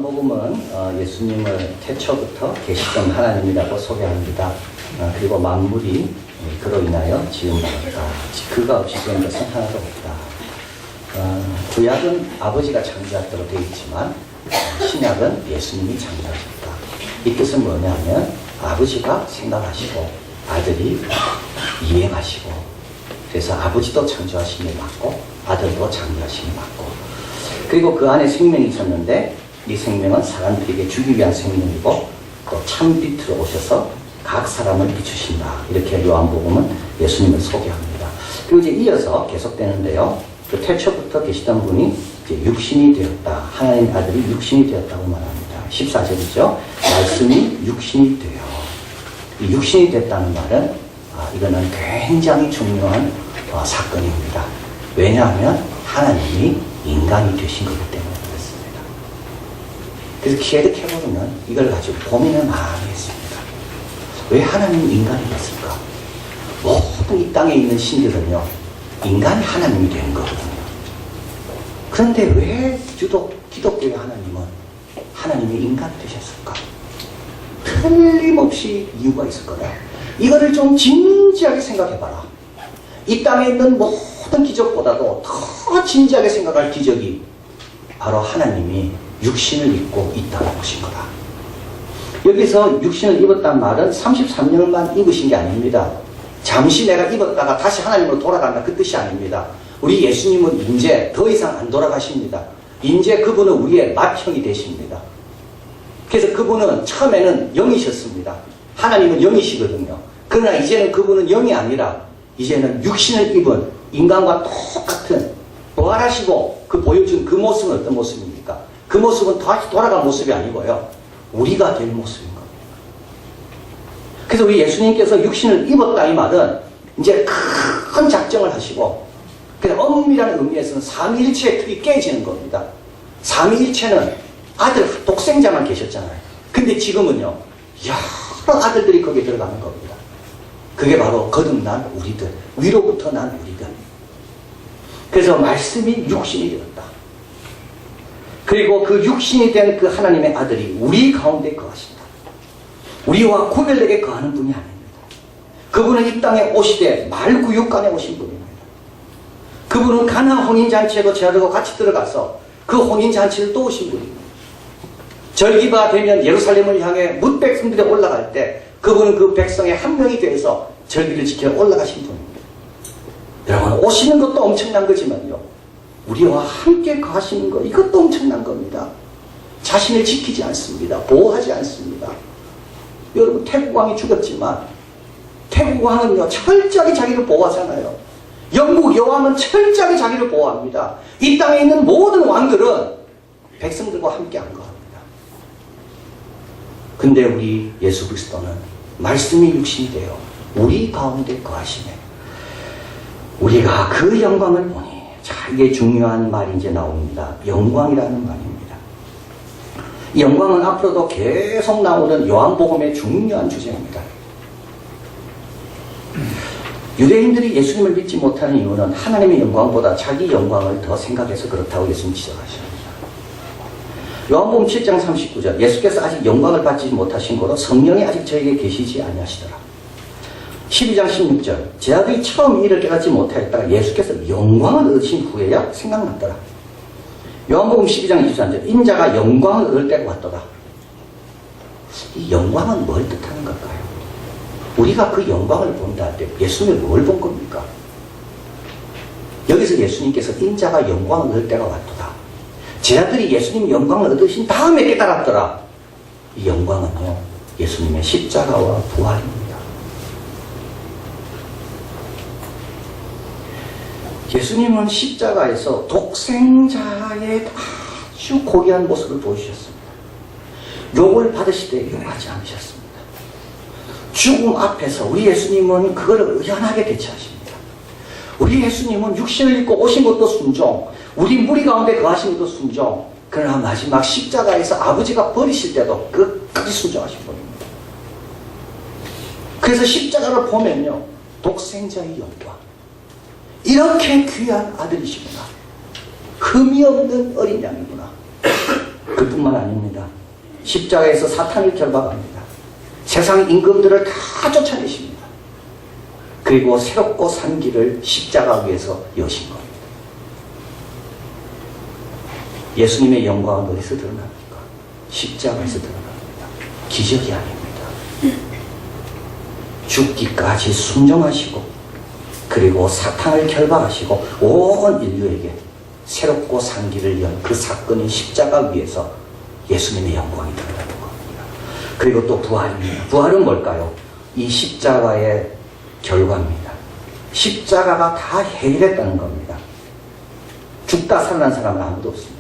요한복음은 예수님을 태초부터 계시던 하나님이라고 소개합니다. 그리고 만물이 그로 인하여 지음받았다. 그가 없이 된 것은 하나도 없다. 구약은 아버지가 창조하셨다고 되어 있지만 신약은 예수님이 창조하셨다. 이 뜻은 뭐냐면 아버지가 생각하시고 아들이 이행하시고, 그래서 아버지도 창조하심이 맞고 아들도 창조하심이 맞고, 그리고 그 안에 생명이 있었는데 이 생명은 사람들에게 주기 위한 생명이고 또 참빛으로 오셔서 각 사람을 비추신다. 이렇게 요한복음은 예수님을 소개합니다. 그리고 이제 이어서 계속되는데요. 그 태초부터 계시던 분이 이제 육신이 되었다. 하나님 아들이 육신이 되었다고 말합니다. 14절이죠. 말씀이 육신이 되어. 이 육신이 됐다는 말은 이거는 굉장히 중요한 사건입니다. 왜냐하면 하나님이 인간이 되신 거기 때문에 그렇습니다. 그래서 기획해보면 이걸 가지고 고민을 많이 했습니다. 왜 하나님이 인간이 됐을까? 모든 이 땅에 있는 신들은요, 인간이 하나님이 된 거거든요. 그런데 왜 기독교의 하나님은 하나님이 인간이 되셨을까? 틀림없이 이유가 있을 거다. 이거를 좀 진지하게 생각해봐라. 이 땅에 있는 모든 기적보다도 더 진지하게 생각할 기적이 바로 하나님이 육신을 입고 이 땅에 오신 거다. 여기서 육신을 입었다는 말은 33년만 입으신 게 아닙니다. 잠시 내가 입었다가 다시 하나님으로 돌아간다, 그 뜻이 아닙니다. 우리 예수님은 이제 더 이상 안 돌아가십니다. 이제 그분은 우리의 맏형이 되십니다. 그래서 그분은 처음에는 영이셨습니다. 하나님은 영이시거든요. 그러나 이제는 그분은 영이 아니라 이제는 육신을 입은 인간과 똑같은 부활하시고 그 보여준 그 모습은 어떤 모습입니까? 그 모습은 다시 돌아간 모습이 아니고요, 우리가 될 모습인 겁니다. 그래서 우리 예수님께서 육신을 입었다 이 말은 이제 큰 작정을 하시고, 그냥 엄밀한 의미에서는 삼위일체의 틀이 깨지는 겁니다. 삼위일체는 아들 독생자만 계셨잖아요. 근데 지금은요, 여러 아들들이 거기에 들어가는 겁니다. 그게 바로 거듭난 우리들, 위로부터 난 우리들. 그래서 말씀이 육신이 되었다. 그리고 그 육신이 된 그 하나님의 아들이 우리 가운데 거하신다. 우리와 구별되게 거하는 분이 아닙니다. 그분은 이 땅에 오시되 말구육간에 오신 분입니다. 그분은 가나 혼인잔치에도 저하고 같이 들어가서 그 혼인잔치를 또 오신 분입니다. 절기가 되면 예루살렘을 향해 뭇 백성들이 올라갈 때 그분은 그 백성의 한 명이 되어서 절기를 지켜 올라가신 분입니다. 여러분, 오시는 것도 엄청난 거지만요, 우리와 함께 거하시는 것, 이것도 엄청난 겁니다. 자신을 지키지 않습니다. 보호하지 않습니다. 여러분, 태국왕이 죽었지만 태국왕은요, 철저하게 자기를 보호하잖아요. 영국 여왕은 철저하게 자기를 보호합니다. 이 땅에 있는 모든 왕들은 백성들과 함께 한 겁니다. 근데 우리 예수 그리스도는 말씀이 육신이 되어 우리 가운데 거하시네. 우리가 그 영광을 보니, 자, 이게 중요한 말이 이제 나옵니다. 영광이라는 말입니다. 이 영광은 앞으로도 계속 나오는 요한복음의 중요한 주제입니다. 유대인들이 예수님을 믿지 못하는 이유는 하나님의 영광보다 자기 영광을 더 생각해서 그렇다고 예수님 지적하십니다. 요한복음 7장 39절, 예수께서 아직 영광을 받지 못하신 거로 성령이 아직 저에게 계시지 아니하시더라. 12장 16절, 제 아들이 처음 이 일을 깨닫지 못하였다가 예수께서 영광을 얻으신 후에야 생각났더라. 요한복음 12장 23절, 인자가 영광을 얻을 때가 왔더라. 이 영광은 뭘 뜻하는 걸까요? 우리가 그 영광을 본다 할 때 예수님을 뭘 본 겁니까? 여기서 예수님께서 인자가 영광을 얻을 때가 왔더라. 제 아들이 예수님 영광을 얻으신 다음에 깨달았더라. 이 영광은요, 예수님의 십자가와 부활입니다. 예수님은 십자가에서 독생자의 아주 고귀한 모습을 보여주셨습니다. 욕을 받으시되 욕하지 않으셨습니다. 죽음 앞에서 우리 예수님은 그걸 의연하게 대처하십니다. 우리 예수님은 육신을 입고 오신 것도 순종, 우리 무리 가운데 거하신 것도 순종, 그러나 마지막 십자가에서 아버지가 버리실 때도 끝까지 순종하신 분입니다. 그래서 십자가를 보면요, 독생자의 영광, 이렇게 귀한 아들이시구나, 흠이 없는 어린 양이구나, 그뿐만 아닙니다. 십자가에서 사탄을 결박합니다. 세상 임금들을 다 쫓아내십니다. 그리고 새롭고 산 길을 십자가 위에서 여신 겁니다. 예수님의 영광은 어디서 드러납니까? 십자가에서 드러납니다. 기적이 아닙니다. 죽기까지 순종하시고 그리고 사탄을 결박하시고 온 인류에게 새롭고 산 길을 연 그 사건인 십자가 위에서 예수님의 영광이 드러나는 겁니다. 그리고 또 부활입니다. 부활은 뭘까요? 이 십자가의 결과입니다. 십자가가 다 해결했다는 겁니다. 죽다 살아난 사람은 아무도 없습니다.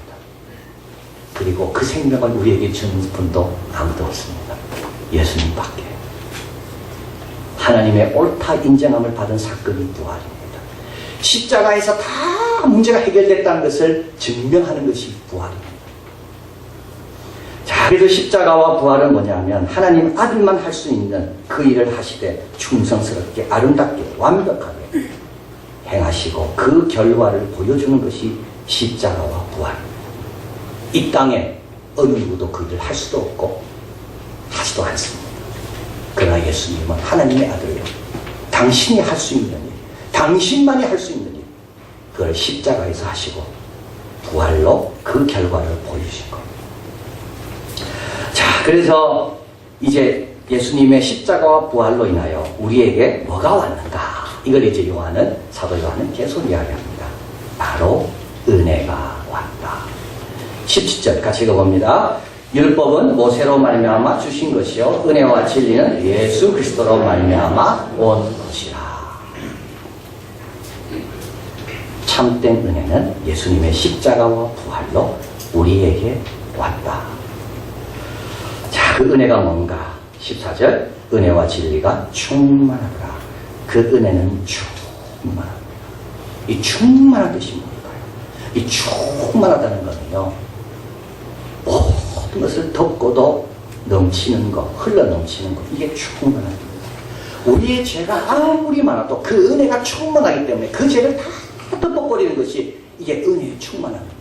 그리고 그 생명을 우리에게 주는 분도 아무도 없습니다. 예수님밖에. 하나님의 옳다 인정함을 받은 사건이 부활입니다. 십자가에서 다 문제가 해결됐다는 것을 증명하는 것이 부활입니다. 자, 그래서 십자가와 부활은 뭐냐면 하나님 아들만 할 수 있는 그 일을 하시되 충성스럽게 아름답게 완벽하게 행하시고 그 결과를 보여주는 것이 십자가와 부활입니다. 이 땅에 어느 누구도 그 일을 할 수도 없고 하지도 않습니다. 그러나 예수님은 하나님의 아들이요, 당신이 할 수 있는 일, 당신만이 할 수 있는 일, 그걸 십자가에서 하시고 부활로 그 결과를 보여주신 겁니다. 자, 그래서 이제 예수님의 십자가와 부활로 인하여 우리에게 뭐가 왔는가? 이걸 이제 사도 요한은 계속 이야기합니다. 바로 은혜가 왔다. 17절 같이 읽어봅니다. 율법은 모세로 말미암아 주신 것이요 은혜와 진리는 예수 그리스도로 말미암아 온 것이라. 참된 은혜는 예수님의 십자가와 부활로 우리에게 왔다. 자, 그 은혜가 뭔가? 14절 은혜와 진리가 충만하더라. 그 은혜는 충만합니다. 이 충만한 뜻이 뭘까요? 이 충만하다는 것은요, 모든 것을 덮고도 넘치는 것, 흘러 넘치는 것, 이게 충만합니다. 우리의 죄가 아무리 많아도 그 은혜가 충만하기 때문에 그 죄를 다 덮어버리는 것이 이게 은혜의 충만함입니다.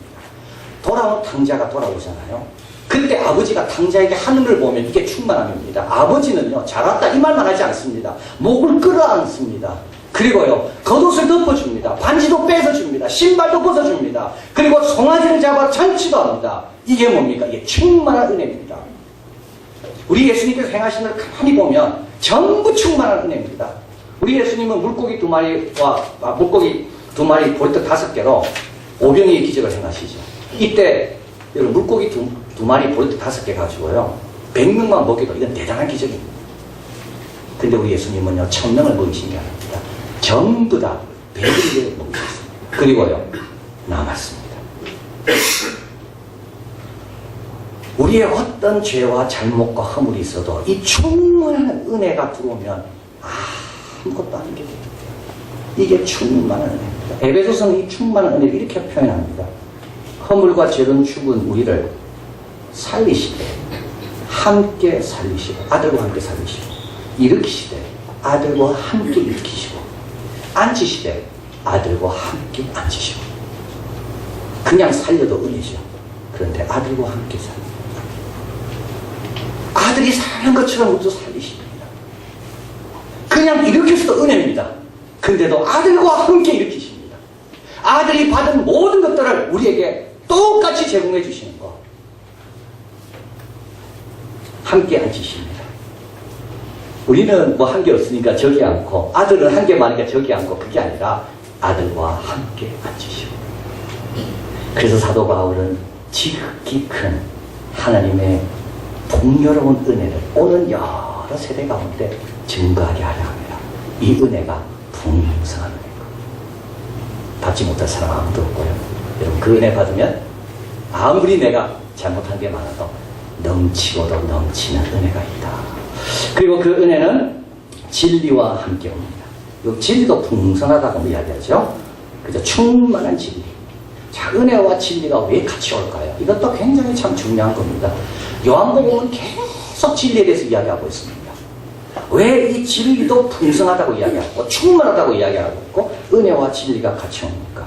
돌아온 탕자가 돌아오잖아요. 그때 아버지가 탕자에게 하늘을 보면 이게 충만함입니다. 아버지는요, 잘 왔다 이 말만 하지 않습니다. 목을 끌어안습니다. 그리고요, 겉옷을 덮어줍니다. 반지도 뺏어줍니다. 신발도 벗어줍니다. 그리고 송아지를 잡아 잔치도 합니다. 이게 뭡니까? 이게 충만한 은혜입니다. 우리 예수님께서 행하신 걸 가만히 보면 전부 충만한 은혜입니다. 우리 예수님은 물고기 두 마리 보리떡 5개로 오병이의 기적을 행하시죠. 이때 여러분 물고기 두 마리 보리떡 5개 가지고요 100명만 먹여도 이건 대단한 기적입니다. 근데 우리 예수님은요 1000명을 먹이신 게 아닙니다. 전부 다 100일을 먹이셨습니다. 그리고요 남았습니다. 우리의 어떤 죄와 잘못과 허물이 있어도 이 충만한 은혜가 들어오면 아무것도 아닌 게 됩니다. 이게 충만한 은혜입니다. 에베소서는 이 충만한 은혜를 이렇게 표현합니다. 허물과 죄는 죽은 우리를 살리시되 함께 살리시고 아들과 함께 살리시고 일으키시되 아들과 함께 일으키시고 앉히시되 아들과 함께 앉히시고. 그냥 살려도 은혜죠. 그런데 아들과 함께 살립니다. 아들이 사는 것처럼 우리도 살리십니다. 그냥 일으켜서도 은혜입니다. 근데도 아들과 함께 일으키십니다. 아들이 받은 모든 것들을 우리에게 똑같이 제공해 주시는 것. 함께 앉히십니다. 우리는 뭐 한 게 없으니까 저기 앉고, 아들은 한 개 많으니까 저기 앉고, 그게 아니라 아들과 함께 앉히시고. 그래서 사도 바울은 지극히 큰 하나님의 풍요로운 은혜를 오는 여러 세대 가운데 증거하게 하려 합니다. 이 은혜가 풍성한 은혜고 받지 못할 사람 아무도 없고요. 여러분 그 은혜 받으면 아무리 내가 잘못한 게 많아도 넘치고도 넘치는 은혜가 있다. 그리고 그 은혜는 진리와 함께 옵니다. 이 진리도 풍성하다고 이야기하죠. 그죠? 충만한 진리. 자, 은혜와 진리가 왜 같이 올까요? 이것도 굉장히 참 중요한 겁니다. 요한복음은 계속 진리에 대해서 이야기하고 있습니다. 왜 이 진리도 풍성하다고 이야기하고 충만하다고 이야기하고 있고 은혜와 진리가 같이 옵니까?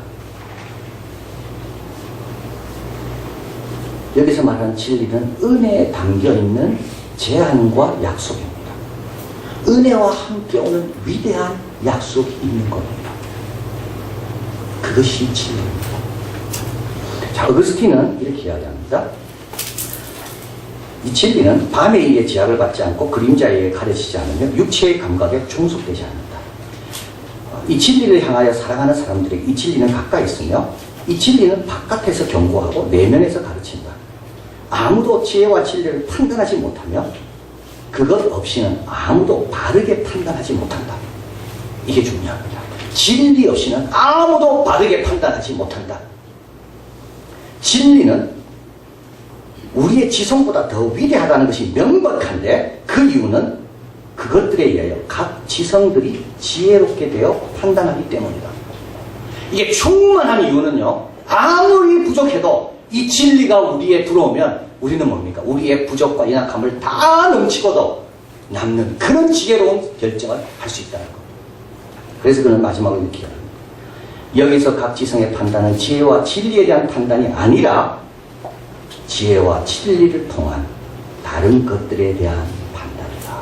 여기서 말하는 진리는 은혜에 담겨있는 제안과 약속입니다. 은혜와 함께 오는 위대한 약속이 있는 겁니다. 그것이 진리입니다. 자, 어거스틴은 이렇게 이야기합니다. 이 진리는 밤에 의해 제약을 받지 않고 그림자에 의해 가려지지 않으며 육체의 감각에 종속되지 않는다. 이 진리를 향하여 살아가는 사람들에게 이 진리는 가까이 있으며 이 진리는 바깥에서 경고하고 내면에서 가르친다. 아무도 지혜와 진리를 판단하지 못하며 그것 없이는 아무도 바르게 판단하지 못한다. 이게 중요합니다. 진리 없이는 아무도 바르게 판단하지 못한다. 진리는 우리의 지성보다 더 위대하다는 것이 명백한데 그 이유는 그것들에 의하여 각 지성들이 지혜롭게 되어 판단하기 때문이다. 이게 충만한 이유는요, 아무리 부족해도 이 진리가 우리에 들어오면 우리는 뭡니까? 우리의 부족과 연약함을 다 넘치고도 남는 그런 지혜로운 결정을 할 수 있다는 겁니다. 그래서 그는 마지막으로 이렇게 합니다. 여기서 각 지성의 판단은 지혜와 진리에 대한 판단이 아니라 지혜와 진리를 통한 다른 것들에 대한 판단이다.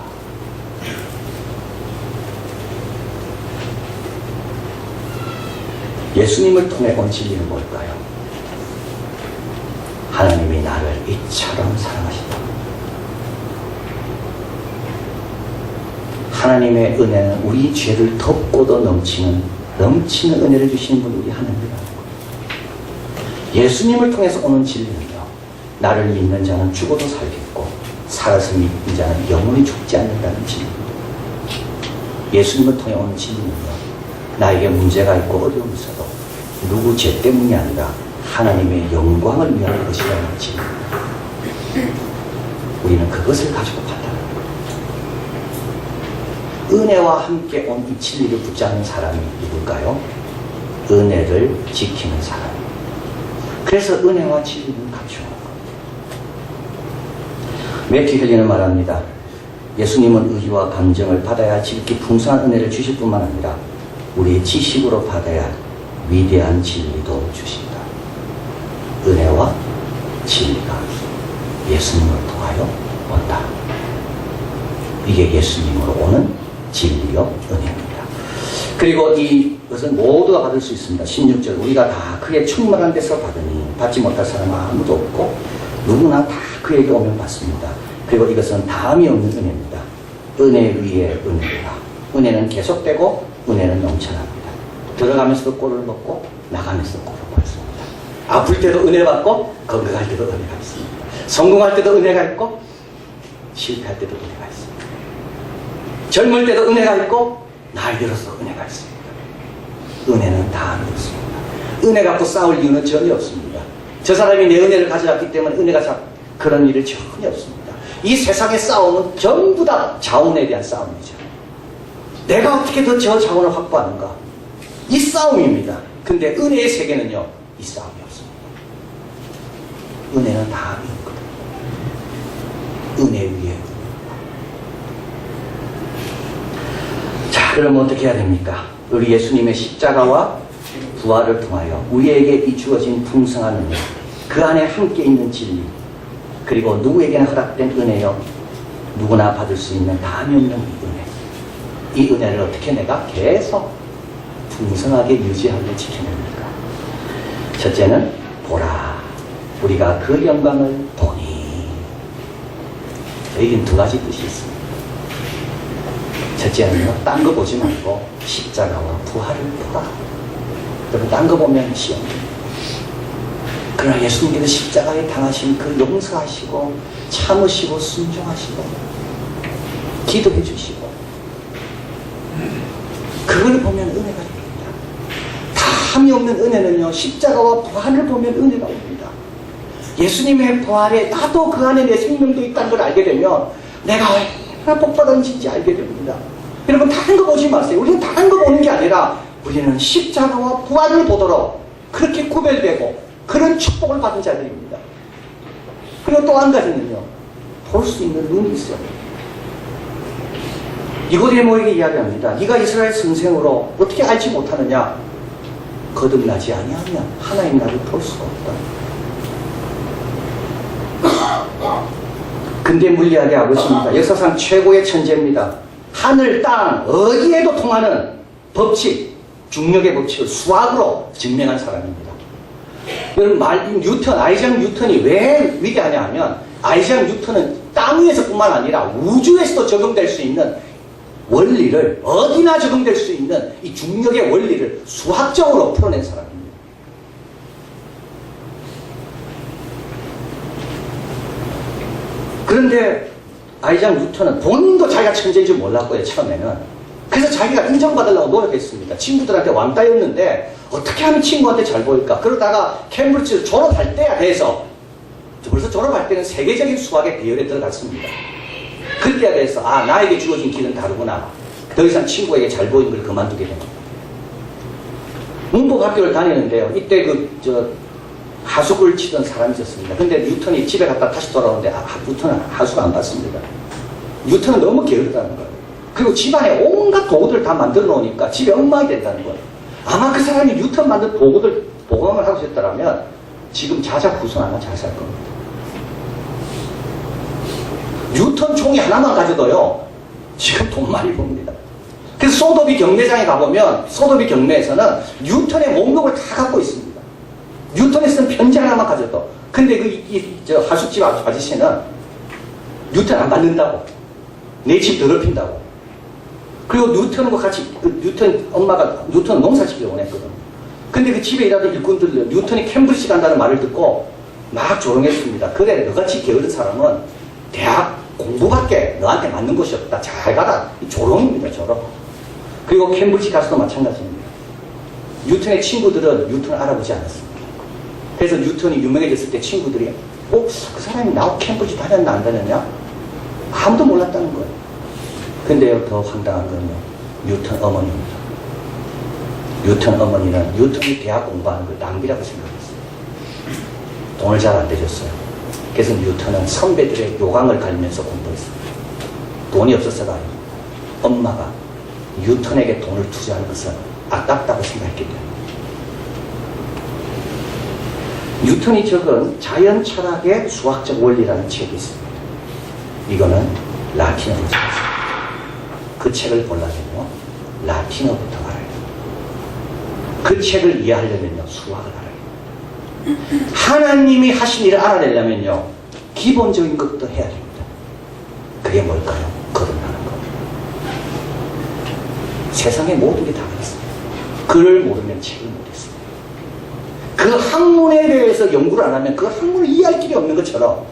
예수님을 통해 온 진리는 뭘까요? 하나님이 나를 이처럼 사랑하신다. 하나님의 은혜는 우리 죄를 덮고도 넘치는 은혜를 주시는 분이 우리 하나님이라는 거예요. 예수님을 통해서 오는 진리는요, 나를 믿는 자는 죽어도 살겠고 살아서 믿는 자는 영원히 죽지 않는다는 진리입니다. 예수님을 통해 오는 진리는요, 나에게 문제가 있고 어려움이 있어도 누구 죄 때문이 아니라 하나님의 영광을 위한 것이라는 진리입니다. 우리는 그것을 가지고 판단합니다. 은혜와 함께 온 이 진리를 붙잡는 사람이 누굴까요? 은혜를 지키는 사람입니다. 그래서 은혜와 진리는 같이 오는 겁니다. 매튜 헬리는 말합니다. 예수님은 의와 감정을 받아야 지극히 풍성한 은혜를 주실 뿐만 아니라 우리의 지식으로 받아야 위대한 진리도 주신다. 은혜와 진리가 예수님을 통하여 온다. 이게 예수님으로 오는 진리요 은혜입니다. 그리고 이것은 모두가 받을 수 있습니다. 16절 우리가 다 그의 충만한 데서 받으니 받지 못할 사람은 아무도 없고 누구나 다 그에게 오면 받습니다. 그리고 이것은 다함이 없는 은혜입니다. 은혜 위에 은혜라. 은혜는 계속되고 은혜는 넘쳐납니다. 들어가면서도 꼴을 먹고 나가면서도 꼴을 받습니다. 아플 때도 은혜 받고 건강할 때도 은혜가 있습니다. 성공할 때도 은혜가 있고 실패할 때도 은혜가 있습니다. 젊을 때도 은혜가 있고 나이 들어서 은혜가 있습니다. 은혜는 다함이 없습니다. 은혜 갖고 싸울 이유는 전혀 없습니다. 저 사람이 내 은혜를 가져왔기 때문에 은혜가 그런 일은 전혀 없습니다. 이 세상의 싸움은 전부 다 자원에 대한 싸움이죠. 내가 어떻게 더 저 자원을 확보하는가? 이 싸움입니다. 근데 은혜의 세계는요, 이 싸움이 없습니다. 은혜는 다함이 없거든요. 은혜 위에. 자, 그럼 어떻게 해야 됩니까? 우리 예수님의 십자가와 부활을 통하여 우리에게 이 주어진 풍성한 은혜, 그 안에 함께 있는 진리, 그리고 누구에게나 허락된 은혜요, 누구나 받을 수 있는 다함이 없는 이 은혜. 이 은혜를 어떻게 내가 계속 풍성하게 유지하고 지켜냅니까? 첫째는 보라, 우리가 그 영광을 보니. 여기는 두 가지 뜻이 있습니다. 첫째는요, 딴 거 보지 말고 십자가와 부활을 보라. 여러분, 딴 거 보면 시험입니다. 그러나 예수님께서 십자가에 당하신 그 용서하시고 참으시고 순종하시고 기도해 주시고 그걸 보면 은혜가 됩니다. 다함이 없는 은혜는요, 십자가와 부활을 보면 은혜가 옵니다. 예수님의 부활에 나도 그 안에 내 생명도 있다는 걸 알게 되면 내가 얼마나 복받았는지 알게 됩니다. 여러분, 다른 거 보지 마세요. 우리는 다른 거 보는 게 아니라 우리는 십자가와 부활을 보도록 그렇게 구별되고 그런 축복을 받은 자들입니다. 그리고 또 한 가지는요, 볼 수 있는 눈이 있어요. 니고데모에게 이야기합니다. 네가 이스라엘 선생으로 어떻게 알지 못하느냐? 거듭나지 아니하면 하나님 나를 볼 수가 없다. 근대 물리학의 아버지입니다. 역사상 최고의 천재입니다. 하늘, 땅, 어디에도 통하는 법칙, 중력의 법칙을 수학으로 증명한 사람입니다. 여러분, 뉴턴, 아이작 뉴턴이 왜 위대하냐 하면, 아이작 뉴턴은 땅 위에서뿐만 아니라 우주에서도 적용될 수 있는 원리를, 어디나 적용될 수 있는 이 중력의 원리를 수학적으로 풀어낸 사람입니다. 그런데 아이작 뉴턴은 본인도 자기가 천재인 줄 몰랐고요, 처음에는. 그래서 자기가 인정받으려고 노력했습니다. 친구들한테 왕따였는데 어떻게 하면 친구한테 잘 보일까? 그러다가 캠브리지를 졸업할 때야 돼서, 벌써 졸업할 때는 세계적인 수학의 대열에 들어갔습니다. 그때야 돼서 나에게 주어진 길은 다르구나. 더 이상 친구에게 잘 보이는 걸 그만두게 됩니다. 문법학교를 다니는데요. 이때 하수구를 치던 사람이 있었습니다. 근데 뉴턴이 집에 갔다 다시 돌아오는데 뉴턴은 하수가 안 받습니다. 뉴턴은 너무 게으르다는 거예요. 그리고 집안에 온갖 도구들을 다 만들어 놓으니까 집에 엉망이 된다는 거예요. 아마 그 사람이 뉴턴 만든 도구들 보강을 하고 있었더라면 지금 자자후손 아마 잘 살 겁니다. 뉴턴 총이 하나만 가져도요, 지금 돈 많이 봅니다. 그래서 소도비 경매장에 가보면, 소도비 경매에서는 뉴턴의 목록을 다 갖고 있습니다. 뉴턴이 쓴 편지 하나만 가져도. 근데 하숙집 아저씨는 뉴턴 안 받는다고. 내 집 더럽힌다고. 그리고 뉴턴과 같이, 뉴턴 엄마가 뉴턴 농사짓기를 원했거든. 근데 그 집에 일하던 일꾼들, 뉴턴이 캠브리지 간다는 말을 듣고 막 조롱했습니다. 그래, 너같이 게으른 사람은 대학 공부밖에 너한테 맞는 것이 없다. 잘 가라. 조롱입니다, 조롱. 그리고 캠브리지 가서도 마찬가지입니다. 뉴턴의 친구들은 뉴턴을 알아보지 않았습니다. 그래서 뉴턴이 유명해졌을 때 친구들이 그 사람이 나하고 캠브리지 다녔나 안 다녔냐? 아무도 몰랐다는 거예요. 근데요, 더 황당한 건요, 뉴턴 어머니입니다. 뉴턴 어머니는 뉴턴이 대학 공부하는 걸 낭비라고 생각했어요. 돈을 잘 안 대줬어요. 그래서 뉴턴은 선배들의 요강을 갈면서 공부했습니다. 돈이 없었어가 아니고 엄마가 뉴턴에게 돈을 투자하는 것은 아깝다고 생각했기 때문에. 뉴턴이 적은 자연 철학의 수학적 원리라는 책이 있습니다. 이거는 라틴어로 적었습니다. 그 책을 보려면요, 라틴어부터 알아야 돼요. 그 책을 이해하려면요, 수학을 알아야 돼요. 하나님이 하신 일을 알아내려면요, 기본적인 것도 해야 됩니다. 그게 뭘까요? 거듭나는 것. 세상의 모든 게 다 그렇습니다. 글을 모르면 책을 모르겠습니다. 그 학문에 대해서 연구를 안 하면 그 학문을 이해할 길이 없는 것처럼,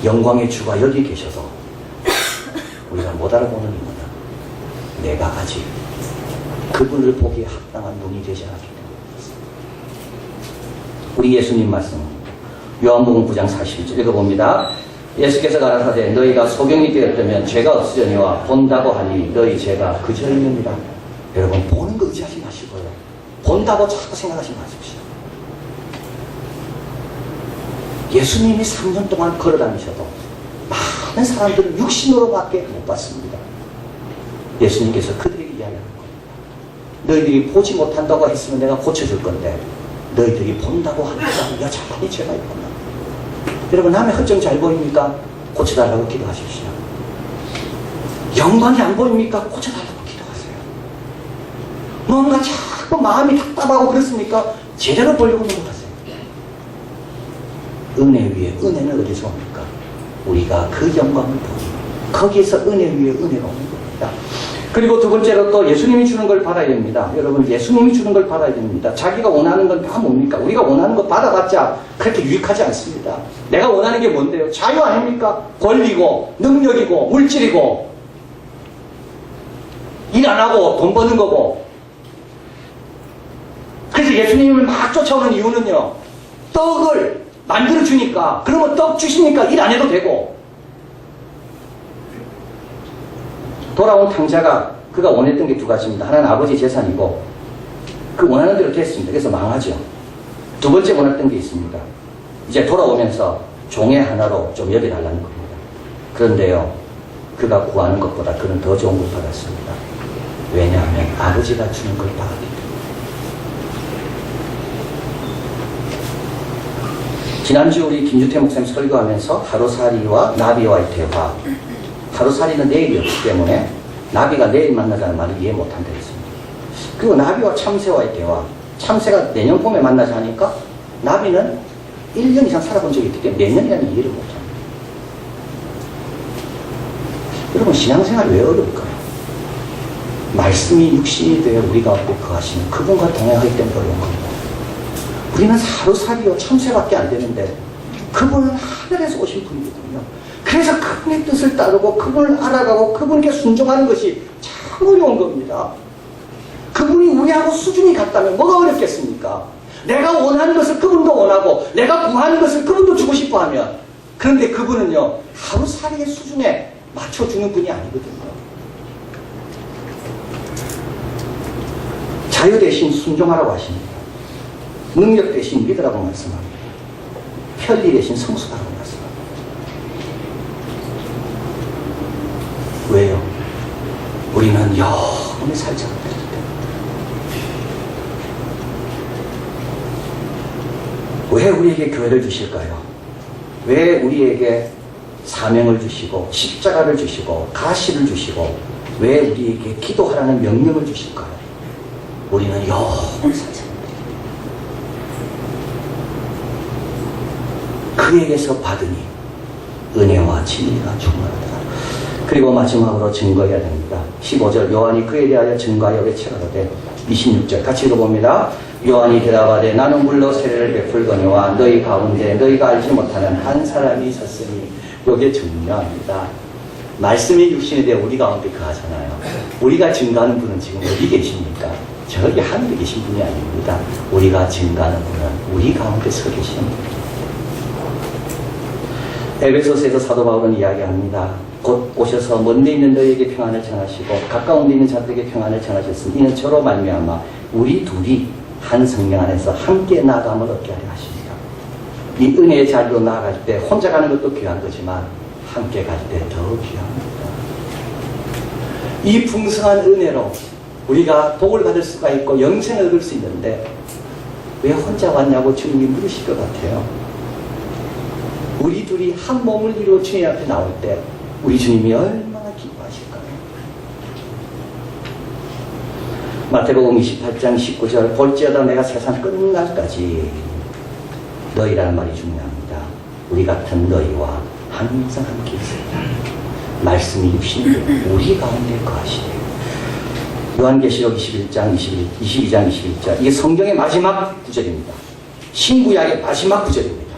영광의 주가 여기 계셔서 우리가 못 알아보는 이유는 내가 아직 그분을 보기에 합당한 눈이 되지 않았기 때문입니다. 우리 예수님 말씀, 요한복음 9장 41절 읽어봅니다. 예수께서 가라사대 너희가 소경이 되었다면 죄가 없으려니와 본다고 하니 너희 죄가 그저임입니다. 여러분, 보는 거 의지하지 마시고요, 본다고 자꾸 생각하지 마십시오. 예수님이 3년 동안 걸어다니셔도 많은 사람들은 육신으로밖에 못 봤습니다. 예수님께서 그들에게 이야기하는 겁니다. 너희들이 보지 못한다고 했으면 내가 고쳐줄 건데 너희들이 본다고 하니까 여전히 죄가 있구나. 여러분, 남의 허점 잘 보입니까? 고쳐달라고 기도하십시오. 영광이 안 보입니까? 고쳐달라고 기도하세요. 뭔가 자꾸 마음이 답답하고 그렇습니까? 제대로 보려고 노력하세요. 은혜 위에 은혜는 어디서 옵니까? 우리가 그 영광을 보니 거기에서 은혜 위에 은혜가 오는 겁니다. 그리고 두 번째로 또 예수님이 주는 걸 받아야 됩니다. 여러분, 예수님이 주는 걸 받아야 됩니다. 자기가 원하는 건 다 뭡니까? 우리가 원하는 거 받아봤자 그렇게 유익하지 않습니다. 내가 원하는 게 뭔데요? 자유 아닙니까? 권리고 능력이고 물질이고 일 안 하고 돈 버는 거고. 그래서 예수님을 막 쫓아오는 이유는요, 떡을 만들어 주니까, 그러면 떡 주시니까 일 안 해도 되고. 돌아온 탕자가 그가 원했던 게 두 가지입니다. 하나는 아버지 재산이고, 그 원하는 대로 됐습니다. 그래서 망하죠. 두 번째 원했던 게 있습니다. 이제 돌아오면서 종의 하나로 좀 여겨달라는 겁니다. 그런데요, 그가 구하는 것보다 그는 더 좋은 걸 받았습니다. 왜냐하면 아버지가 주는 걸 받았기 때문에. 지난주 우리 김주태 목사님 설교하면서 하루살이와 나비와의 대화, 하루살이는 내일이었기 때문에 나비가 내일 만나자는 말을 이해 못한다 했습니다. 그리고 나비와 참새와의 대화, 참새가 내년 봄에 만나자 하니까 나비는 1년 이상 살아본 적이 있기 때문에 몇 년이라는 이해를 못합니다. 여러분, 신앙생활이 왜 어려울까요? 말씀이 육신이 되어 우리 가운데 거하시는 그분과 동행하기 때문에 어려운 겁니다. 우리는 하루살이요 참새밖에 안 되는데 그분은 하늘에서 오신 분이거든요. 그래서 그분의 뜻을 따르고 그분을 알아가고 그분께 순종하는 것이 참 어려운 겁니다. 그분이 우리하고 수준이 같다면 뭐가 어렵겠습니까? 내가 원하는 것을 그분도 원하고 내가 구하는 것을 그분도 주고 싶어 하면, 그런데 그분은요 하루살이의 수준에 맞춰주는 분이 아니거든요. 자유 대신 순종하라고 하십니다. 능력 대신 믿으라고 말씀합니다. 편리 대신 성숙하라고 말씀합니다. 왜요? 우리는 영원히 살지 않기 때문에. 왜 우리에게 교회를 주실까요? 왜 우리에게 사명을 주시고 십자가를 주시고 가시를 주시고 왜 우리에게 기도하라는 명령을 주실까요? 우리는 영원히 살지 않습니다. 그에게서 받으니 은혜와 진리가 충만하다. 그리고 마지막으로 증거해야 됩니다. 15절 요한이 그에 대하여 증거하여 외치라되 26절 같이 읽어봅니다. 요한이 대답하되 나는 물로 세례를 베풀거니와 너희 가운데 너희가 알지 못하는 한 사람이 있었으니. 이게 중요합니다. 말씀이 육신이 되어 우리 가운데 거하잖아요. 우리가 증거하는 분은 지금 어디 계십니까? 저기 하늘에 계신 분이 아닙니다. 우리가 증거하는 분은 우리 가운데 서 계시는 분입니다. 에베소서에서 사도 바울은 이야기합니다. 곧 오셔서 먼데 있는 너희에게 평안을 전하시고 가까운 데 있는 자들에게 평안을 전하셨으니 이는 저로 말미암아 우리 둘이 한 성령 안에서 함께 나아감을 얻게 하려 하십니다. 이 은혜의 자리로 나아갈 때 혼자 가는 것도 귀한 거지만 함께 갈 때 더 귀합니다. 이 풍성한 은혜로 우리가 복을 받을 수가 있고 영생을 얻을 수 있는데 왜 혼자 왔냐고 주님이 물으실 것 같아요. 우리 둘이 한 몸을 이루어 주님 앞에 나올 때 우리 주님이 얼마나 기뻐하실까요? 마태복음 28장 19절 볼지어다 내가 세상 끝날까지 너희라는 말이 중요합니다. 우리 같은 너희와 항상 함께 있습니다. 말씀이 육신이 우리 가운데 거하시네요. 요한계시록 22장 21절 이게 성경의 마지막 구절입니다. 신구약의 마지막 구절입니다.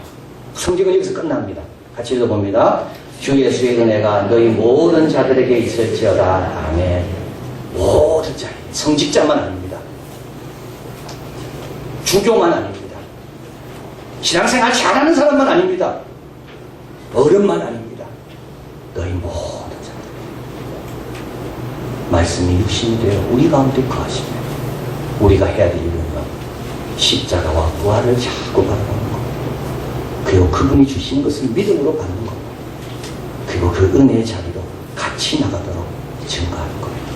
성경은 여기서 끝납니다. 같이 읽어봅니다. 주 예수의 은혜가 너희 모든 자들에게 있을지어다. 아멘. 모든 자, 성직자만 아닙니다. 주교만 아닙니다. 신앙생활 잘하는 사람만 아닙니다. 어른만 아닙니다. 너희 모든 자들. 말씀이 육신이 되어 우리 가운데 거하시며 우리가 해야 될 일은 십자가와 부활을 자꾸 바라보는 것. 그리고 그분이 주시는 것을 믿음으로 받는 것. 그리고 그 은혜의 자리로 같이 나가도록 증거하는 겁니다.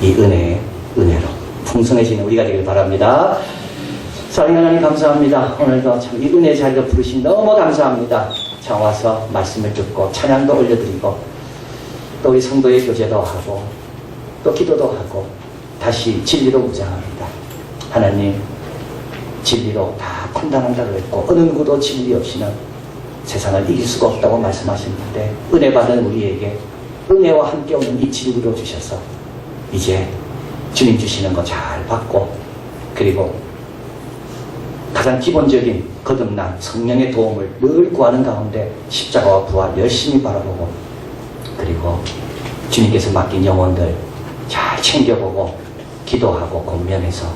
이 은혜로 풍성해지는 우리가 되길 바랍니다. 사랑하는 하나님 감사합니다. 오늘도 참 이 은혜의 자리로 부르신 너무 감사합니다. 자, 와서 말씀을 듣고 찬양도 올려드리고 또 우리 성도의 교제도 하고 또 기도도 하고 다시 진리로 무장합니다. 하나님, 진리로 다 판단한다고 했고 어느 누구도 진리 없이는 세상을 이길 수가 없다고 말씀하셨는데 은혜 받은 우리에게 은혜와 함께 오는 이 진리로 주셔서 이제 주님 주시는 거 잘 받고 그리고 가장 기본적인 거듭난 성령의 도움을 늘 구하는 가운데 십자가와 부활 열심히 바라보고 그리고 주님께서 맡긴 영혼들 잘 챙겨보고 기도하고 권면해서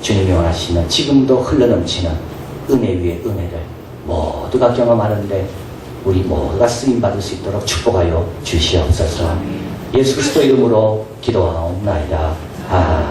주님이 원하시는 지금도 흘러넘치는 은혜 위에 은혜를 모두가 경험하는데 우리 모두가 쓰임받을 수 있도록 축복하여 주시옵소서. 예수 그리스도 이름으로 기도하옵나이다. 아멘.